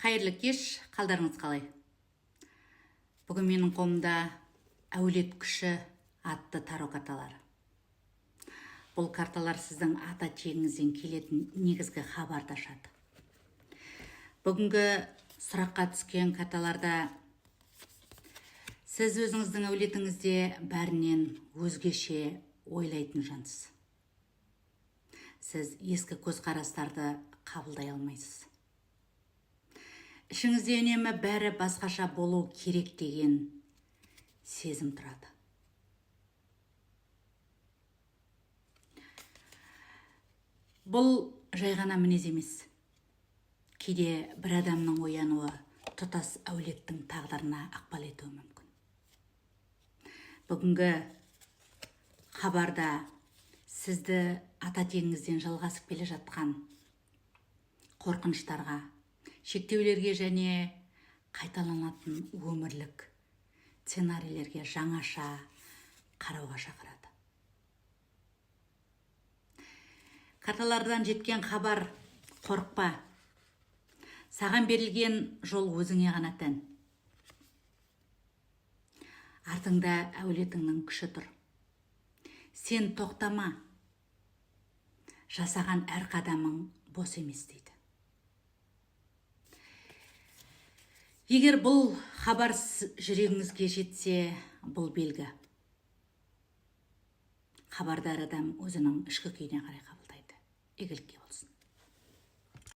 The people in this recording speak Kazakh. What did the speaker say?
Қайырлы кеш, қалдарыңыз қалай? Бүгін менің қолымда әулет күші атты таро карталары. Бұл карталар сіздің ата тегіңізден келетін негізгі хабарды ашады. Бүгінгі сұраққа түскен карталарда сіз өзіңіздің әулетіңізде бәрінен өзгеше ойлайтын жансыз. Сіз ескі көзқарастарды қабылдай алмайсыз. Ішіңізде үнемі бәрі басқаша болу керек деген сезім тұрады. Бұл жай ғана мінез емес. Кейде бір адамның оянуы тұтас әулеттің тағдырына ықпал етуі мүмкін. Бүгінгі хабарда сізді ата тегіңізден жалғасып келе жатқан қорқыныштарға, шектеулерге және қайталанатын өмірлік сценарийлерге жаңаша қарауға шақырады. Карталардан жеткен хабар: қорықпа. Саған берілген жол өзіңе ғана тән. Артыңда әулетіңнің күші тұр. Сен тоқтама. Жасаған әр қадамың бос емес дейді. Егер бұл хабар жүрегіңізге жетсе, бұл белгі. Хабардар адам өзінің ішкі күйіне қарай қабылдайды. Игілікке болсын.